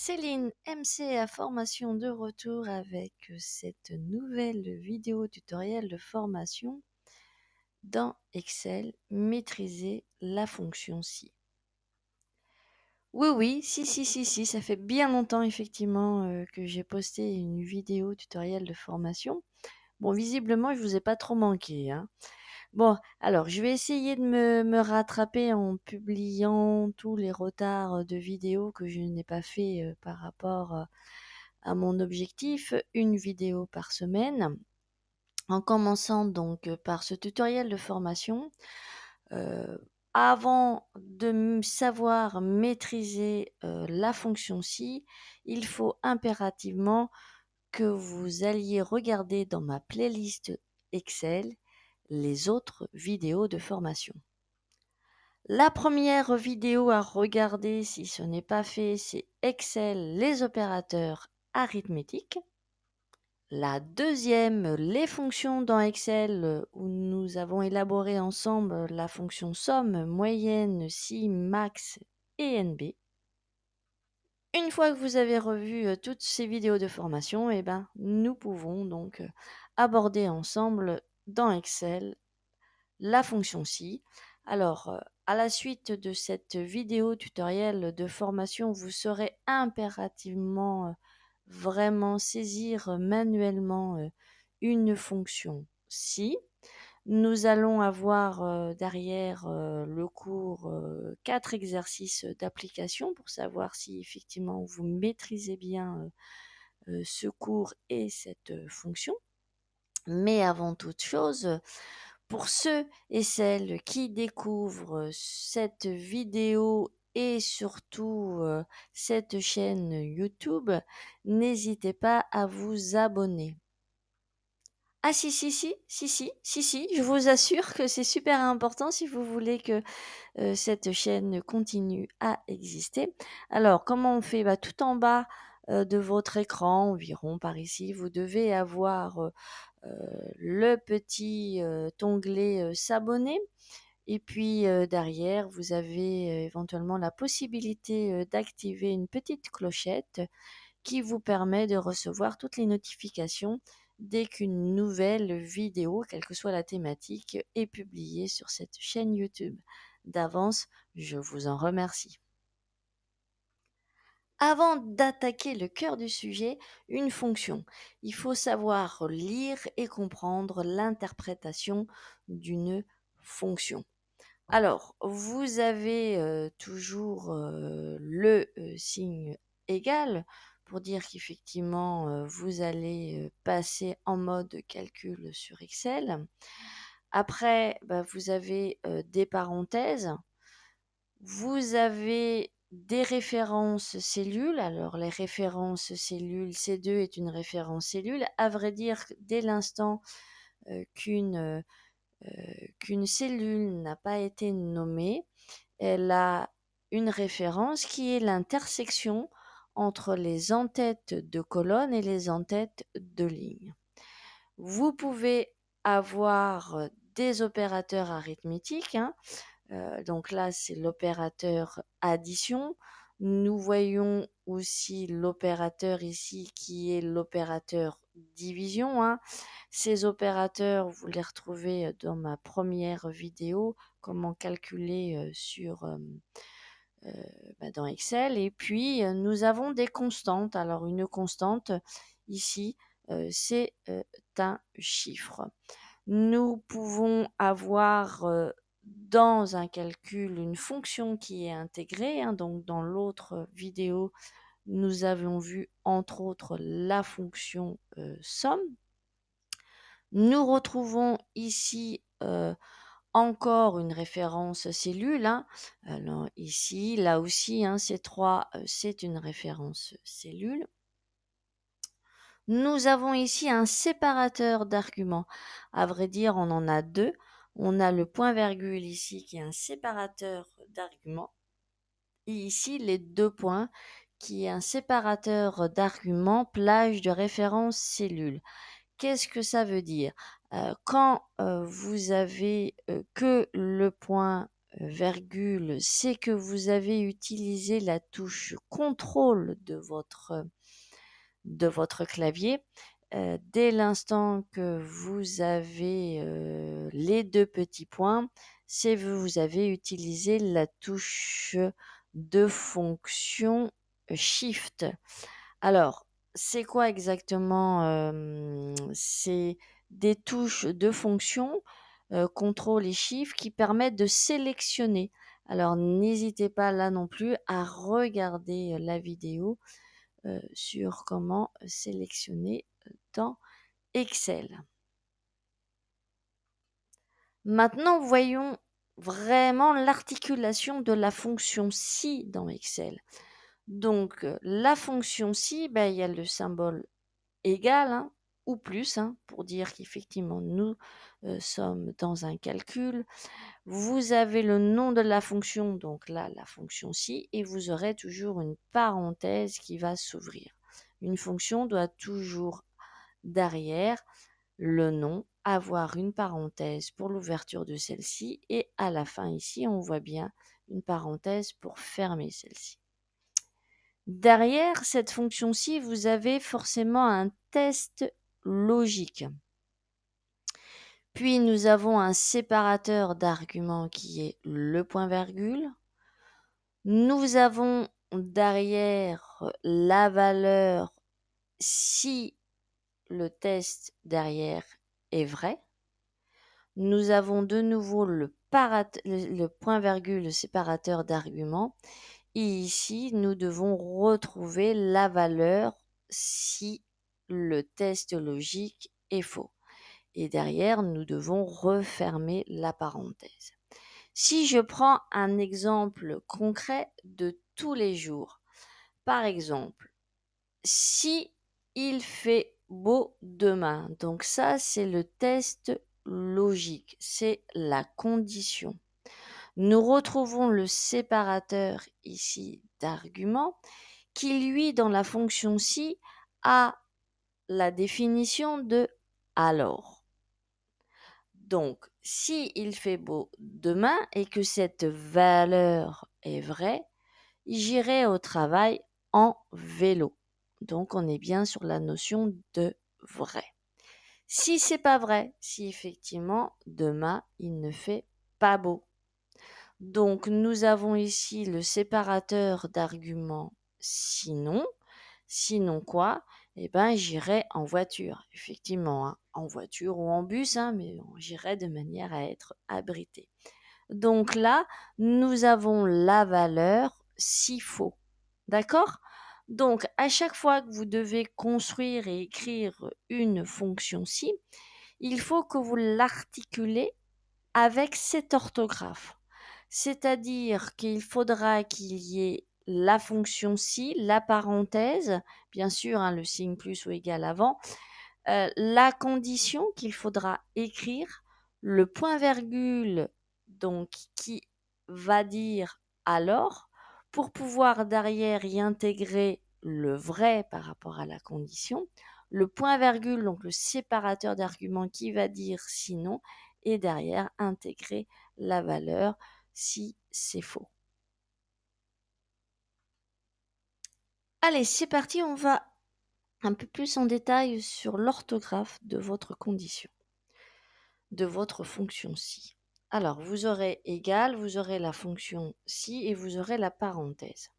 Céline MCA Formation de retour avec cette nouvelle vidéo tutoriel de formation dans Excel, maîtriser la fonction si. Oui, si, ça fait bien longtemps effectivement que j'ai posté une vidéo tutoriel de formation. Bon, visiblement, je vous ai pas trop manqué, hein. Bon, alors je vais essayer de me rattraper en publiant tous les retards de vidéos que je n'ai pas fait par rapport à mon objectif, une vidéo par semaine, en commençant donc par ce tutoriel de formation. Avant de savoir maîtriser la fonction si, il faut impérativement que vous alliez regarder dans ma playlist Excel les autres vidéos de formation. La première vidéo à regarder si ce n'est pas fait, c'est Excel, les opérateurs arithmétiques. La deuxième, les fonctions dans Excel, où nous avons élaboré ensemble la fonction somme, moyenne, si, max et NB. Une fois que vous avez revu toutes ces vidéos de formation, nous pouvons donc aborder ensemble dans Excel la fonction si. Alors, à la suite de cette vidéo tutoriel de formation, vous saurez impérativement vraiment saisir manuellement une fonction si. Nous allons avoir derrière le cours 4 exercices d'application pour savoir si effectivement vous maîtrisez bien ce cours et cette fonction. Mais avant toute chose, pour ceux et celles qui découvrent cette vidéo et surtout cette chaîne YouTube, n'hésitez pas à vous abonner. Ah si, je vous assure que c'est super important si vous voulez que cette chaîne continue à exister. Alors, comment on fait? Tout en bas de votre écran, environ par ici, vous devez avoir le petit onglet s'abonner. Et puis derrière, vous avez éventuellement la possibilité d'activer une petite clochette qui vous permet de recevoir toutes les notifications dès qu'une nouvelle vidéo, quelle que soit la thématique, est publiée sur cette chaîne YouTube. D'avance, je vous en remercie. Avant d'attaquer le cœur du sujet, une fonction. Il faut savoir lire et comprendre l'interprétation d'une fonction. Alors, vous avez toujours le signe égal pour dire qu'effectivement, vous allez passer en mode calcul sur Excel. Après, vous avez des parenthèses. Vous avez des références cellules. Alors, les références cellules, C2 est une référence cellule. À vrai dire, dès l'instant qu'une cellule n'a pas été nommée, elle a une référence qui est l'intersection entre les en-têtes de colonne et les en-têtes de ligne. Vous pouvez avoir des opérateurs arithmétiques, donc là c'est l'opérateur addition. Nous voyons aussi l'opérateur ici qui est l'opérateur division. Ces opérateurs, vous les retrouvez dans ma première vidéo, comment calculer dans Excel. Et puis, nous avons des constantes. Alors, une constante, ici, c'est un chiffre. Nous pouvons avoir dans un calcul une fonction qui est intégrée. Donc, dans l'autre vidéo, nous avons vu entre autres la fonction somme. Nous retrouvons ici encore une référence cellule. Alors ici, là aussi, C3, c'est une référence cellule. Nous avons ici un séparateur d'arguments. À vrai dire, on en a deux. On a le point-virgule ici qui est un séparateur d'arguments. Et ici, les deux points qui est un séparateur d'arguments, plage de référence cellule. Qu'est-ce que ça veut dire? Quand vous avez que le point virgule, c'est que vous avez utilisé la touche contrôle de votre clavier. Dès l'instant que vous avez les deux petits points, c'est que vous avez utilisé la touche de fonction Shift. Alors, c'est quoi exactement? C'est des touches de fonction, contrôle et Shift qui permettent de sélectionner. Alors, n'hésitez pas là non plus à regarder la vidéo sur comment sélectionner dans Excel. Maintenant, voyons vraiment l'articulation de la fonction si dans Excel. Donc, la fonction si, il y a le symbole égal hein, ou plus hein, pour dire qu'effectivement nous sommes dans un calcul. Vous avez le nom de la fonction, donc là la fonction si, et vous aurez toujours une parenthèse qui va s'ouvrir. Une fonction doit toujours derrière le nom avoir une parenthèse pour l'ouverture de celle-ci et à la fin ici on voit bien une parenthèse pour fermer celle-ci. Derrière cette fonction-ci, vous avez forcément un test logique. Puis nous avons un séparateur d'arguments qui est le point-virgule. Nous avons derrière la valeur si le test derrière est vrai. Nous avons de nouveau le point-virgule, le séparateur d'arguments. Et ici, nous devons retrouver la valeur si le test logique est faux. Et derrière, nous devons refermer la parenthèse. Si je prends un exemple concret de tous les jours, par exemple, si il fait beau demain, donc ça c'est le test logique, c'est la condition. Nous retrouvons le séparateur ici d'arguments qui lui dans la fonction si a la définition de alors. Donc, si il fait beau demain et que cette valeur est vraie, j'irai au travail en vélo. Donc, on est bien sur la notion de vrai. Si c'est pas vrai, si effectivement demain il ne fait pas beau. Donc, nous avons ici le séparateur d'arguments sinon. Sinon quoi? Eh ben, j'irai en voiture, effectivement, hein, en voiture ou en bus, hein, mais j'irai de manière à être abrité. Donc là, nous avons la valeur si faux. D'accord? Donc, à chaque fois que vous devez construire et écrire une fonction si, il faut que vous l'articulez avec cette orthographe. C'est-à-dire qu'il faudra qu'il y ait la fonction si, la parenthèse, bien sûr, hein, le signe plus ou égal avant, la condition qu'il faudra écrire, le point-virgule donc qui va dire alors, pour pouvoir derrière y intégrer le vrai par rapport à la condition, le point-virgule, donc le séparateur d'arguments qui va dire sinon, et derrière intégrer la valeur si c'est faux. Allez, c'est parti, on va un peu plus en détail sur l'orthographe de votre condition, de votre fonction si. Alors, vous aurez égal, vous aurez la fonction si et vous aurez la parenthèse.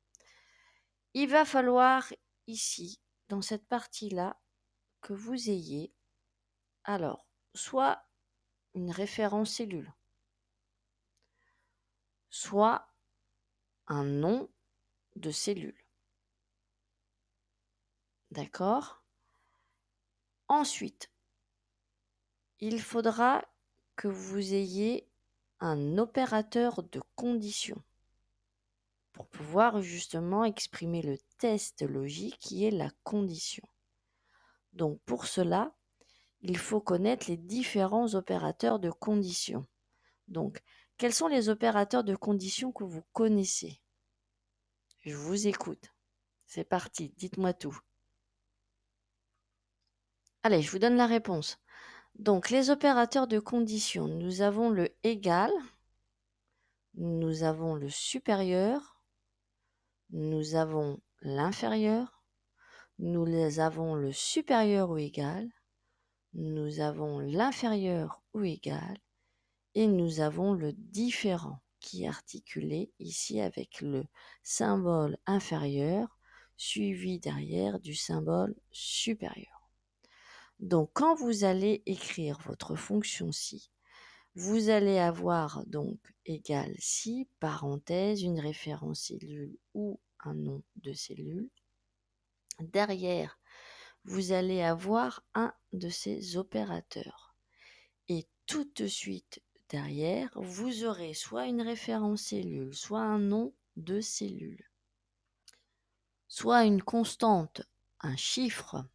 Il va falloir ici, dans cette partie-là, que vous ayez, alors, soit une référence cellule, soit un nom de cellule. D'accord? Ensuite, il faudra que vous ayez un opérateur de condition pour pouvoir justement exprimer le test logique qui est la condition. Donc pour cela, il faut connaître les différents opérateurs de condition. Donc, quels sont les opérateurs de condition que vous connaissez? Je vous écoute. C'est parti, dites-moi tout. Allez, je vous donne la réponse. Donc, les opérateurs de condition, nous avons le égal, nous avons le supérieur, nous avons l'inférieur, nous avons le supérieur ou égal, nous avons l'inférieur ou égal, et nous avons le différent qui est articulé ici avec le symbole inférieur suivi derrière du symbole supérieur. Donc quand vous allez écrire votre fonction si, vous allez avoir donc égal si, parenthèse, une référence cellule ou un nom de cellule. Derrière, vous allez avoir un de ces opérateurs. Et tout de suite derrière, vous aurez soit une référence cellule, soit un nom de cellule, soit une constante, un chiffre,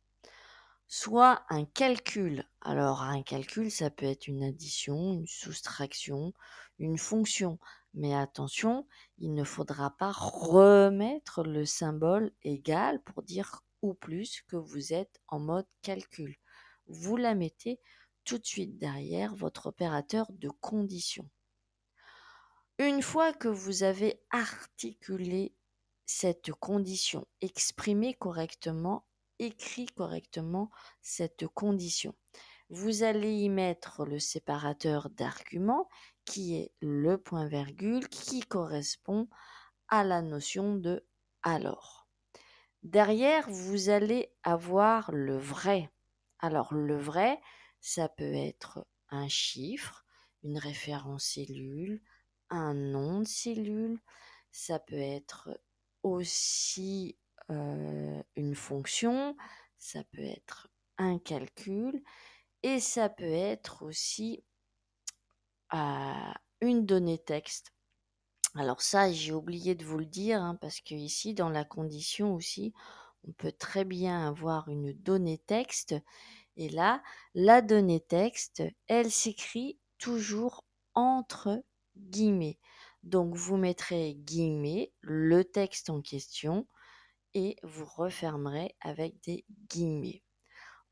soit un calcul. Alors un calcul, ça peut être une addition, une soustraction, une fonction. Mais attention, il ne faudra pas remettre le symbole égal pour dire ou plus que vous êtes en mode calcul. Vous la mettez tout de suite derrière votre opérateur de condition. Une fois que vous avez articulé cette condition, exprimé correctement, écrit correctement cette condition, vous allez y mettre le séparateur d'argument qui est le point-virgule qui correspond à la notion de alors. Derrière, vous allez avoir le vrai. Alors le vrai, ça peut être un chiffre, une référence cellule, un nom de cellule, ça peut être aussi une fonction, ça peut être un calcul et ça peut être aussi une donnée texte. Alors ça, j'ai oublié de vous le dire, hein, parce que ici, dans la condition aussi, on peut très bien avoir une donnée texte. Et là, la donnée texte, elle s'écrit toujours entre guillemets. Donc, vous mettrez guillemets, le texte en question, et vous refermerez avec des guillemets.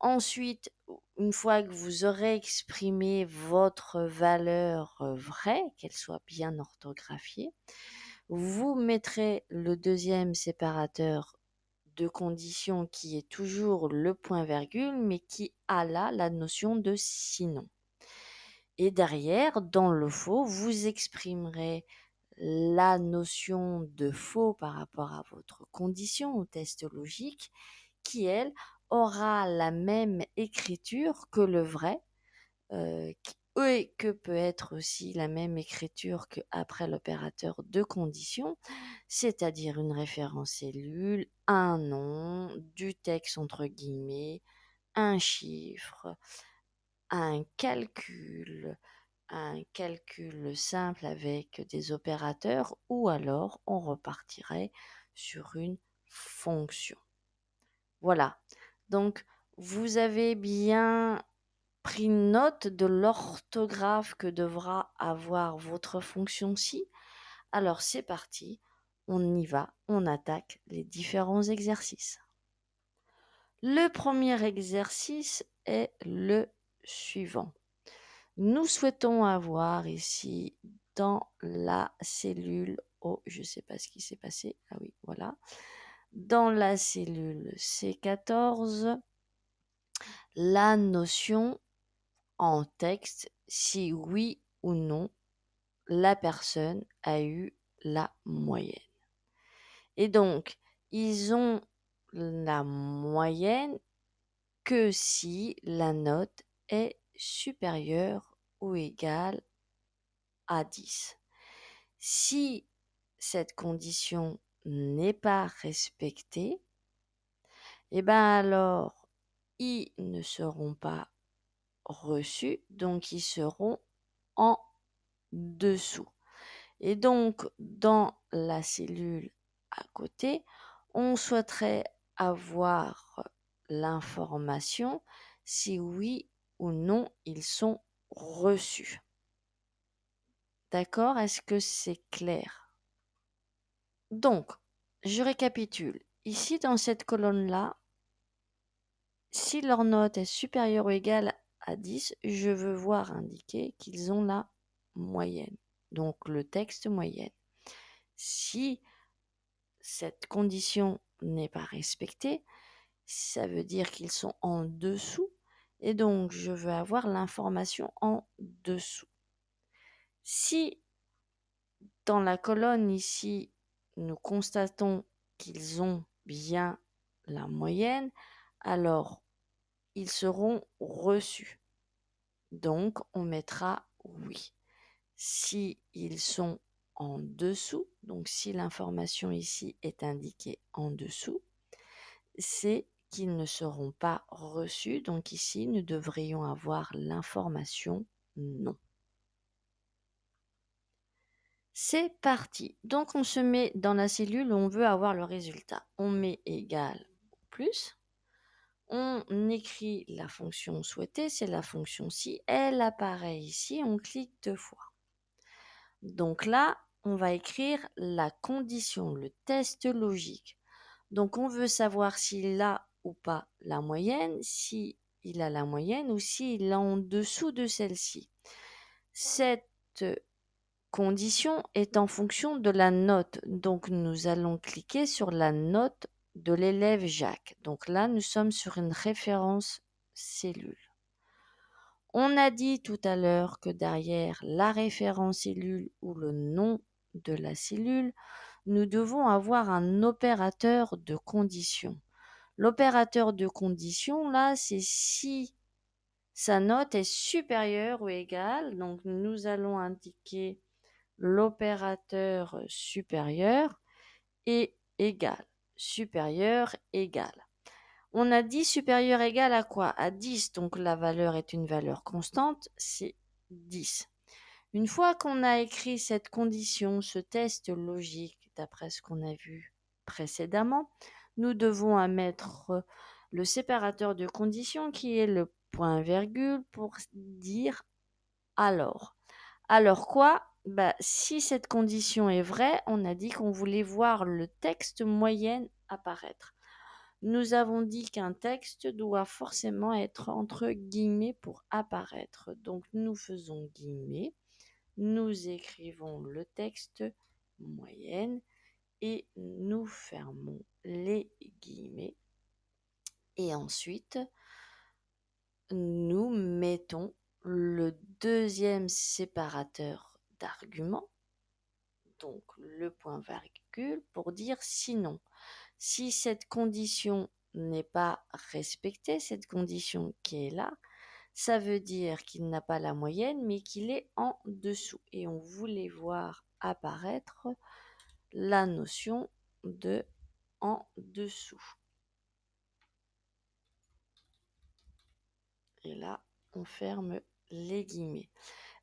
Ensuite, une fois que vous aurez exprimé votre valeur vraie, qu'elle soit bien orthographiée, vous mettrez le deuxième séparateur de condition qui est toujours le point-virgule, mais qui a là la notion de sinon. Et derrière, dans le faux, vous exprimerez la notion de faux par rapport à votre condition au test logique, qui, elle, aura la même écriture que le vrai, et que peut être aussi la même écriture qu'après l'opérateur de condition, c'est-à-dire une référence cellule, un nom, du texte entre guillemets, un chiffre, un calcul simple avec des opérateurs, ou alors on repartirait sur une fonction. Voilà. Donc, vous avez bien pris note de l'orthographe que devra avoir votre fonction si. Alors, c'est parti. On y va. On attaque les différents exercices. Le premier exercice est le suivant. Nous souhaitons avoir ici dans la cellule, oh, je ne sais pas ce qui s'est passé, ah oui, voilà, dans la cellule C14, la notion en texte si oui ou non la personne a eu la moyenne. Et donc, ils ont la moyenne que si la note est supérieure ou égale à 10. Si cette condition n'est pas respectée, et bien alors, ils ne seront pas reçus, donc ils seront en dessous. Et donc, dans la cellule à côté, on souhaiterait avoir l'information si oui ou non ils sont reçus. D'accord? Est-ce que c'est clair? Donc, je récapitule. Ici, dans cette colonne-là, si leur note est supérieure ou égale à 10, je veux voir indiquer qu'ils ont la moyenne. donc le texte moyenne. Si cette condition n'est pas respectée, ça veut dire qu'ils sont en dessous et donc je veux avoir l'information en dessous. Si dans la colonne ici, nous constatons qu'ils ont bien la moyenne, alors ils seront reçus. Donc, on mettra oui. Si ils sont en dessous, donc si l'information ici est indiquée en dessous, c'est qu'ils ne seront pas reçus. Donc ici, nous devrions avoir l'information non. C'est parti. Donc on se met dans la cellule où on veut avoir le résultat. On met égal plus. On écrit la fonction souhaitée, c'est la fonction si. Elle apparaît ici, on clique 2 fois. Donc là, on va écrire la condition, le test logique. Donc on veut savoir s'il a ou pas la moyenne, s'il a la moyenne ou s'il est en dessous de celle-ci. Cette condition est en fonction de la note. Donc nous allons cliquer sur la note de l'élève Jacques. Donc là, nous sommes sur une référence cellule. On a dit tout à l'heure que derrière la référence cellule ou le nom de la cellule, nous devons avoir un opérateur de condition. L'opérateur de condition, là, c'est si sa note est supérieure ou égale. Donc, nous allons indiquer l'opérateur supérieur et égal. Supérieur, égal. On a dit supérieur égal à quoi? À 10. Donc, la valeur est une valeur constante, c'est 10. Une fois qu'on a écrit cette condition, ce test logique, d'après ce qu'on a vu précédemment, nous devons mettre le séparateur de condition qui est le point virgule pour dire alors. Alors quoi? Si cette condition est vraie, on a dit qu'on voulait voir le texte moyenne apparaître. Nous avons dit qu'un texte doit forcément être entre guillemets pour apparaître. Donc nous faisons guillemets, nous écrivons le texte moyenne et nous fermons les guillemets. Et ensuite, nous mettons le deuxième séparateur d'arguments, donc le point virgule, pour dire sinon. Si cette condition n'est pas respectée, cette condition qui est là, ça veut dire qu'il n'a pas la moyenne, mais qu'il est en dessous. Et on voulait voir apparaître la notion de en dessous. Et là, on ferme les guillemets.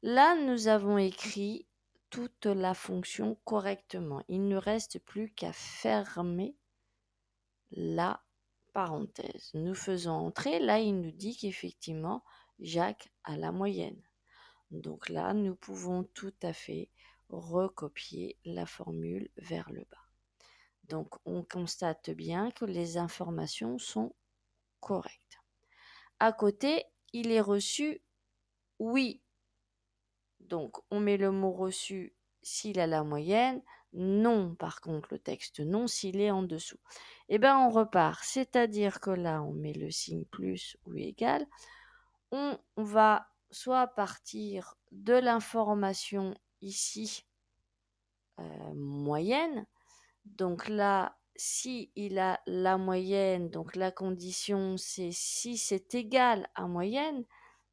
Là, nous avons écrit toute la fonction correctement. Il ne reste plus qu'à fermer la parenthèse. Nous faisons entrer. Là, il nous dit qu'effectivement, Jacques a la moyenne. Donc là, nous pouvons tout à fait recopier la formule vers le bas. Donc, on constate bien que les informations sont correctes. À côté, il est reçu oui. Donc, on met le mot reçu s'il a la moyenne. Non, par contre, le texte non s'il est en dessous. Eh bien, on repart. C'est-à-dire que là, on met le signe plus ou égal. On va soit partir de l'information ici moyenne. Donc là, si il a la moyenne, donc la condition c'est si c'est égal à moyenne,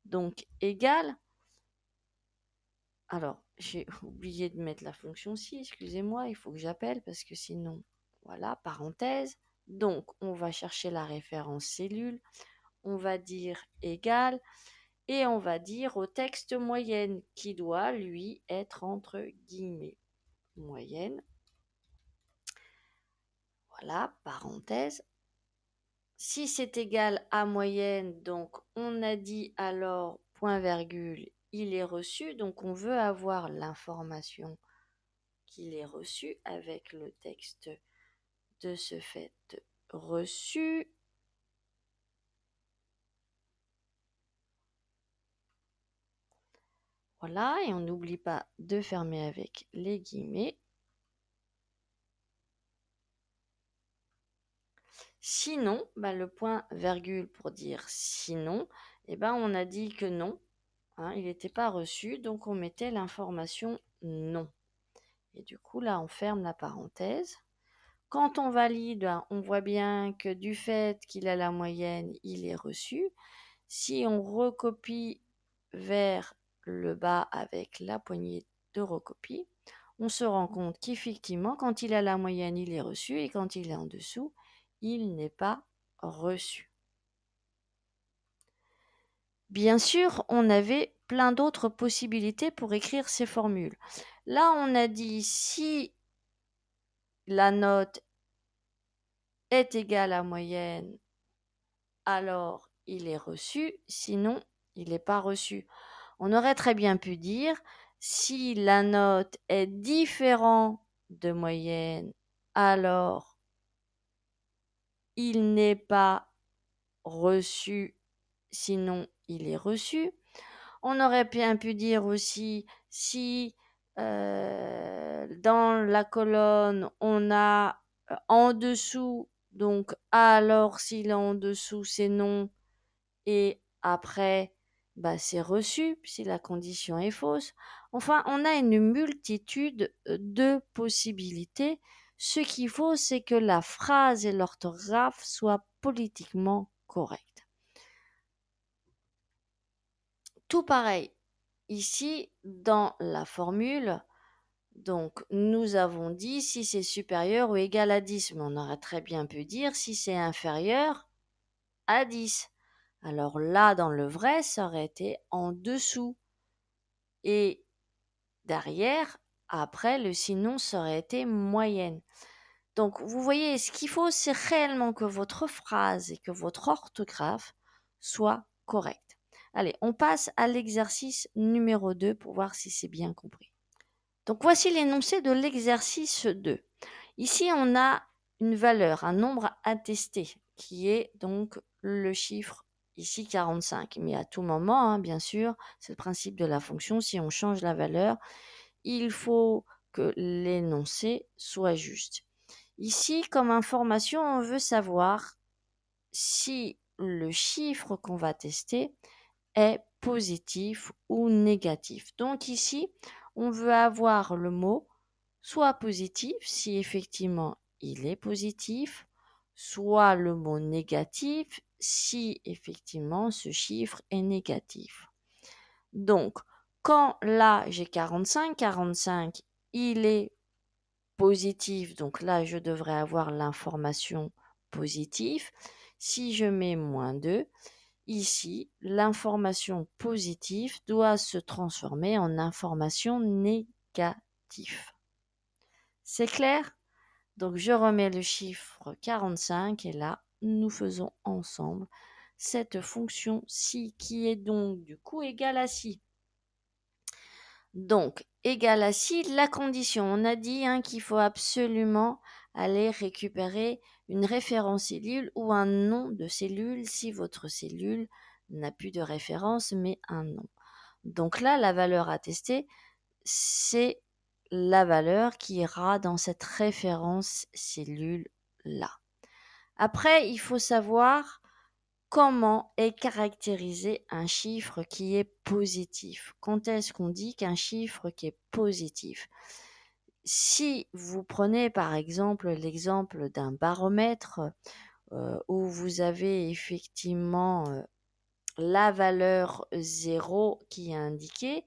donc égal. Alors, j'ai oublié de mettre la fonction si, excusez-moi, il faut que j'appelle parce que sinon, voilà, parenthèse. Donc, on va chercher la référence cellule, on va dire égal et on va dire au texte moyenne qui doit, lui, être entre guillemets. Moyenne. Voilà, parenthèse. Si c'est égal à moyenne, donc on a dit alors point virgule, il est reçu. Donc on veut avoir l'information qu'il est reçu avec le texte de ce fait reçu. Voilà, et on n'oublie pas de fermer avec les guillemets. Sinon, le point virgule pour dire sinon, on a dit que non, hein, il n'était pas reçu, donc on mettait l'information non. Et du coup, là, on ferme la parenthèse. Quand on valide, on voit bien que du fait qu'il a la moyenne, il est reçu. Si on recopie vers le bas avec la poignée de recopie, on se rend compte qu'effectivement, quand il a la moyenne, il est reçu, et quand il est en dessous, il n'est pas reçu. Bien sûr, on avait plein d'autres possibilités pour écrire ces formules. Là, on a dit si la note est égale à moyenne, alors il est reçu, sinon il n'est pas reçu. On aurait très bien pu dire si la note est différente de moyenne, alors il n'est pas reçu, sinon il est reçu. On aurait bien pu dire aussi si dans la colonne on a en dessous, donc alors s'il est en dessous c'est non, et après c'est reçu si la condition est fausse. Enfin, on a une multitude de possibilités. Ce qu'il faut, c'est que la phrase et l'orthographe soient politiquement correctes. Tout pareil, ici, dans la formule, donc nous avons dit si c'est supérieur ou égal à 10, mais on aurait très bien pu dire si c'est inférieur à 10. Alors là, dans le vrai, ça aurait été en dessous. Et derrière, après, le sinon, ça aurait été moyenne. Donc, vous voyez, ce qu'il faut, c'est réellement que votre phrase et que votre orthographe soient correctes. Allez, on passe à l'exercice numéro 2 pour voir si c'est bien compris. Donc, voici l'énoncé de l'exercice 2. Ici, on a une valeur, un nombre attesté, qui est donc le chiffre ici 45. Mais à tout moment, bien sûr, c'est le principe de la fonction, si on change la valeur, il faut que l'énoncé soit juste. Ici, comme information, on veut savoir si le chiffre qu'on va tester est positif ou négatif. Donc ici, on veut avoir le mot soit positif si effectivement il est positif, soit le mot négatif si effectivement ce chiffre est négatif. Donc, quand là j'ai 45, il est positif, donc là je devrais avoir l'information positive. Si je mets -2, ici l'information positive doit se transformer en information négative. C'est clair? Donc je remets le chiffre 45 et là nous faisons ensemble cette fonction-ci qui est donc du coup égale à ci. Donc, égal à si la condition, on a dit qu'il faut absolument aller récupérer une référence cellule ou un nom de cellule si votre cellule n'a plus de référence mais un nom. Donc là, la valeur à tester, c'est la valeur qui ira dans cette référence cellule-là. Après, il faut savoir comment est caractérisé un chiffre qui est positif. Quand est-ce qu'on dit qu'un chiffre qui est positif? Si vous prenez par exemple l'exemple d'un baromètre où vous avez effectivement la valeur 0 qui est indiquée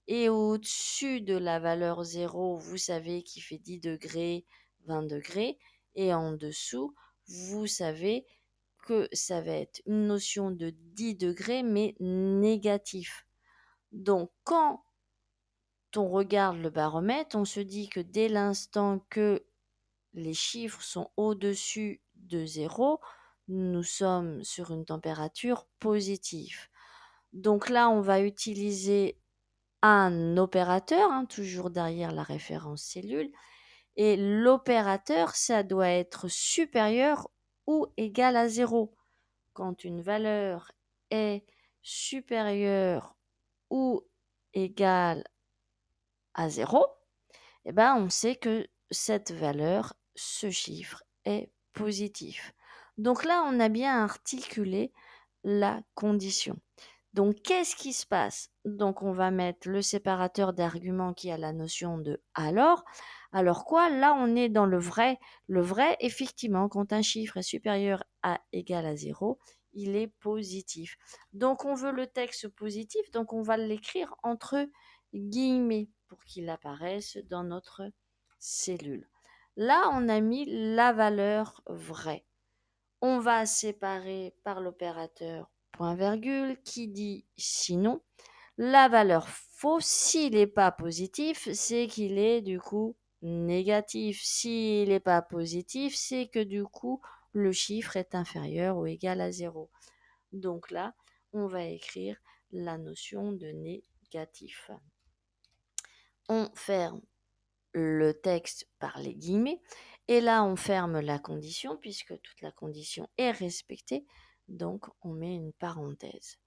et au-dessus de la valeur 0, vous savez qu'il fait 10 degrés, 20 degrés et en dessous, vous savez que ça va être une notion de 10 degrés mais négatif. Donc quand on regarde le baromètre, on se dit que dès l'instant que les chiffres sont au-dessus de 0, nous sommes sur une température positive. Donc là, on va utiliser un opérateur, toujours derrière la référence cellule, et l'opérateur, ça doit être supérieur ou égal à 0. Quand une valeur est supérieure ou égale à 0, eh ben, on sait que cette valeur, ce chiffre est positif. Donc là, on a bien articulé la condition. Donc, qu'est-ce qui se passe? Donc, on va mettre le séparateur d'argument qui a la notion de alors. Alors quoi? Là, on est dans le vrai. Le vrai, effectivement, quand un chiffre est supérieur à égal à 0, il est positif. Donc, on veut le texte positif, donc on va l'écrire entre guillemets pour qu'il apparaisse dans notre cellule. Là, on a mis la valeur vraie. On va séparer par l'opérateur point virgule qui dit sinon. La valeur faux, s'il n'est pas positif, c'est qu'il est du coup négatif. S'il n'est pas positif, c'est que du coup le chiffre est inférieur ou égal à 0. Donc là, on va écrire la notion de négatif. On ferme le texte par les guillemets et là on ferme la condition puisque toute la condition est respectée, donc on met une parenthèse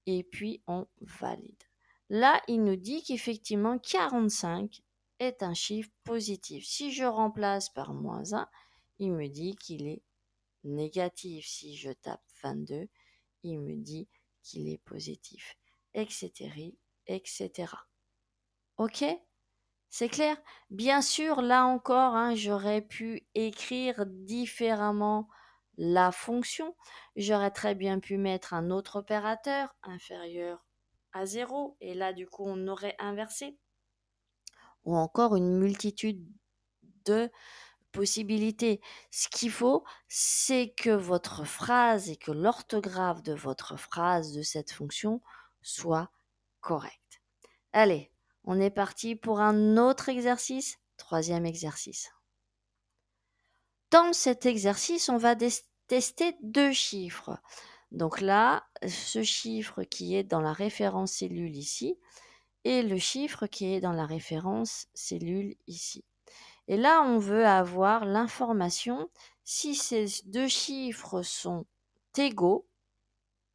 et puis on valide. Là il nous dit qu'effectivement 45 est un chiffre positif. Si je remplace par moins 1, il me dit qu'il est négatif. Si je tape 22, il me dit qu'il est positif, etc., etc. Ok? C'est clair? Bien sûr, là encore, hein, j'aurais pu écrire différemment la fonction. J'aurais très bien pu mettre un autre opérateur inférieur à 0 et là, du coup, on aurait inversé. Ou encore une multitude de possibilités. Ce qu'il faut, c'est que votre phrase et que l'orthographe de votre phrase de cette fonction soit correcte. Allez, on est parti pour un autre exercice. Troisième exercice. Dans cet exercice, on va tester deux chiffres. Donc là, ce chiffre qui est dans la référence cellule ici et le chiffre qui est dans la référence cellule ici. Et là, on veut avoir l'information si ces deux chiffres sont égaux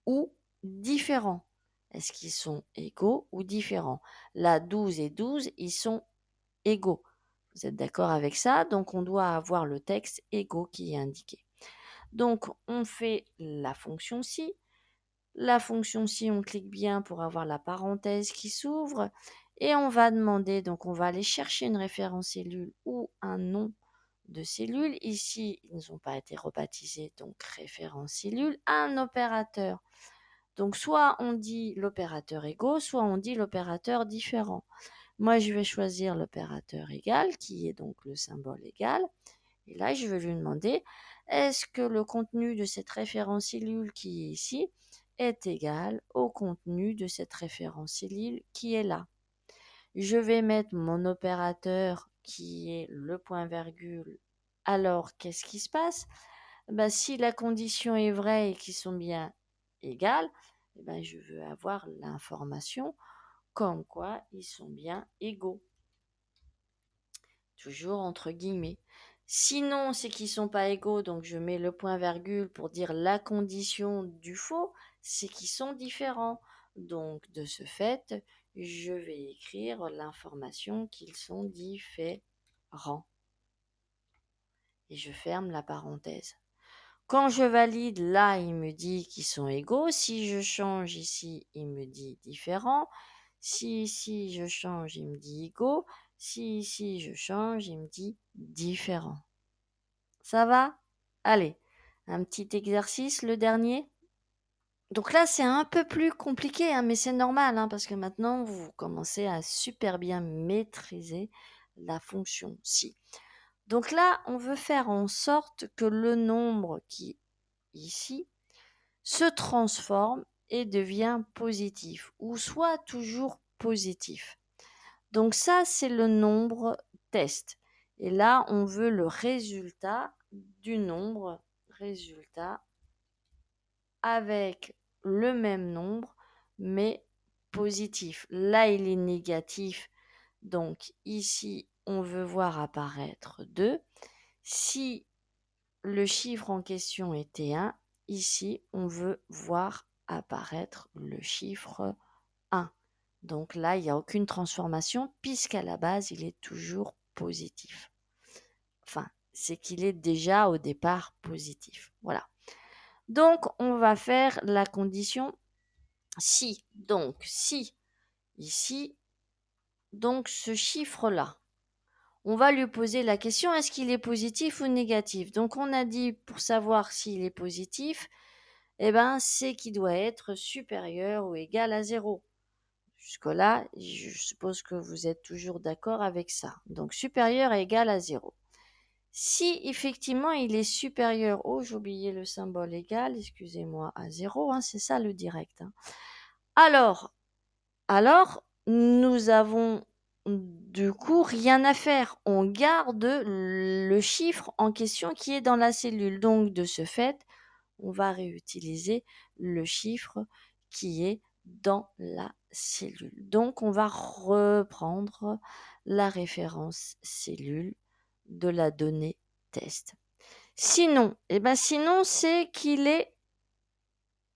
ou différents. Est-ce qu'ils sont égaux ou différents? Là, 12 et 12, ils sont égaux. Vous êtes d'accord avec ça? Donc, on doit avoir le texte égaux qui est indiqué. Donc, on fait la fonction si. La fonction si, on clique bien pour avoir la parenthèse qui s'ouvre. Et on va demander, donc on va aller chercher une référence cellule ou un nom de cellule. Ici, ils n'ont pas été rebaptisés, donc référence cellule. Un opérateur. Donc, soit on dit l'opérateur égaux, soit on dit l'opérateur différent. Moi, je vais choisir l'opérateur égal, qui est donc le symbole égal. Et là, je vais lui demander, est-ce que le contenu de cette référence cellule qui est ici est égal au contenu de cette référence cellule qui est là? Je vais mettre mon opérateur qui est le point virgule. Alors, qu'est-ce qui se passe? Ben, si la condition est vraie et qu'ils sont bien égales, ben, je veux avoir l'information comme quoi ils sont bien égaux. Toujours entre guillemets. Sinon, c'est qu'ils sont pas égaux, donc je mets le point virgule pour dire la condition du faux, c'est qu'ils sont différents. Donc, de ce fait, je vais écrire l'information qu'ils sont différents. Et je ferme la parenthèse. Quand je valide, là, il me dit qu'ils sont égaux. Si je change ici, il me dit différent. Si ici je change, il me dit égaux. Si ici je change, il me dit différent. Ça va? Allez, un petit exercice, le dernier. Donc là, c'est un peu plus compliqué, hein, mais c'est normal, hein, parce que maintenant, vous commencez à super bien maîtriser la fonction si. Donc là, on veut faire en sorte que le nombre qui est ici se transforme et devient positif, ou soit toujours positif. Donc ça, c'est le nombre test. Et là, on veut le résultat du nombre résultat avec le même nombre, mais positif. Là, il est négatif. Donc ici, on veut voir apparaître 2. Si le chiffre en question était 1, ici, on veut voir apparaître le chiffre 1. Donc là, il n'y a aucune transformation puisqu'à la base, il est toujours positif. Enfin, c'est qu'il est déjà au départ positif. Voilà. Donc, on va faire la condition si. Donc, si ici, donc ce chiffre-là, on va lui poser la question, est-ce qu'il est positif ou négatif? Donc, on a dit pour savoir s'il est positif, eh ben, c'est qu'il doit être supérieur ou égal à 0. Jusque-là, je suppose que vous êtes toujours d'accord avec ça. Donc, supérieur et égal à 0. Si effectivement il est supérieur, oh j'ai oublié le symbole égal, excusez-moi, à 0, hein, c'est ça le direct. Hein. Alors, nous avons du coup rien à faire. On garde le chiffre en question qui est dans la cellule. Donc de ce fait, on va réutiliser le chiffre qui est dans la cellule. Donc on va reprendre la référence cellule de la donnée test. Sinon, sinon c'est qu'il est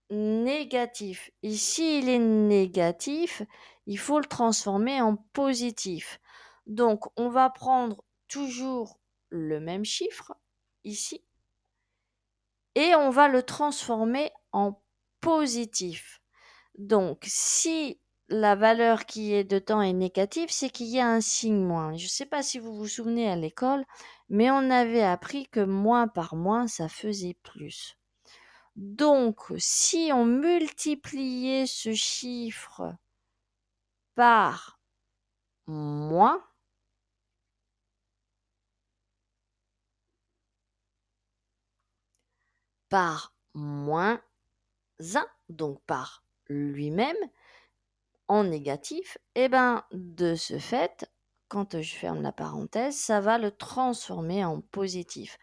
négatif. Ici, il est négatif, il faut le transformer en positif. Donc, on va prendre toujours le même chiffre ici et on va le transformer en positif. Donc, si la valeur qui est dedans est négative, c'est qu'il y a un signe moins. Je ne sais pas si vous vous souvenez à l'école, mais on avait appris que moins par moins, ça faisait plus. Donc, si on multipliait ce chiffre par moins, par moins 1, donc par lui-même, en négatif, et ben de ce fait, quand je ferme la parenthèse, ça va le transformer en positif.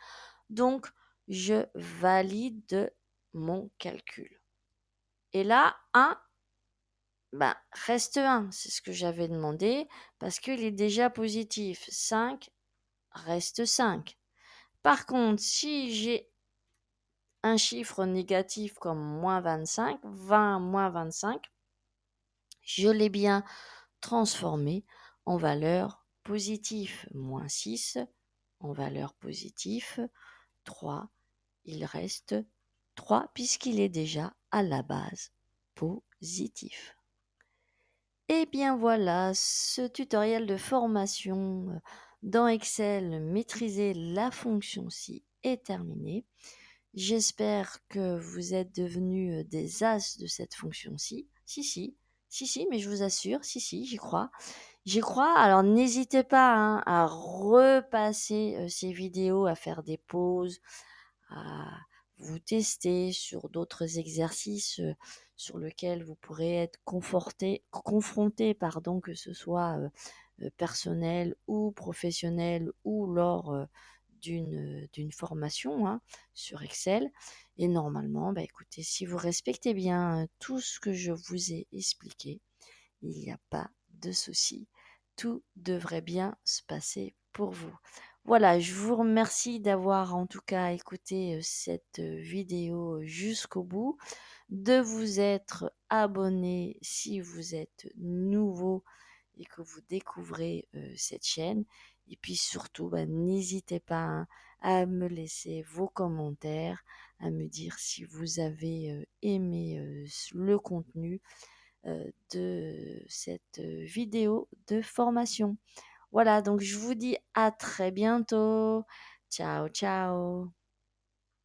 Donc, je valide mon calcul. Et là, 1 reste 1, c'est ce que j'avais demandé, parce qu'il est déjà positif. 5 reste 5. Par contre, si j'ai un chiffre négatif comme moins 25, 20 moins 25, je l'ai bien transformé en valeur positive. Moins 6 en valeur positive. 3, il reste 3 puisqu'il est déjà à la base positif. Et bien voilà, ce tutoriel de formation dans Excel, maîtriser la fonction si est terminé. J'espère que vous êtes devenus des as de cette fonction-ci. Si, mais je vous assure, si, j'y crois. J'y crois, alors n'hésitez pas hein, à repasser ces vidéos, à faire des pauses, à vous tester sur d'autres exercices sur lesquels vous pourrez être confronté, que ce soit personnel ou professionnel ou lors d'une formation hein, sur Excel. Et normalement, écoutez, si vous respectez bien tout ce que je vous ai expliqué, il n'y a pas de souci. Tout devrait bien se passer pour vous. Voilà, je vous remercie d'avoir en tout cas écouté cette vidéo jusqu'au bout, de vous être abonné si vous êtes nouveau et que vous découvrez cette chaîne. Et puis surtout, n'hésitez pas hein, à me laisser vos commentaires, à me dire si vous avez aimé le contenu de cette vidéo de formation. Voilà, donc je vous dis à très bientôt. Ciao, ciao.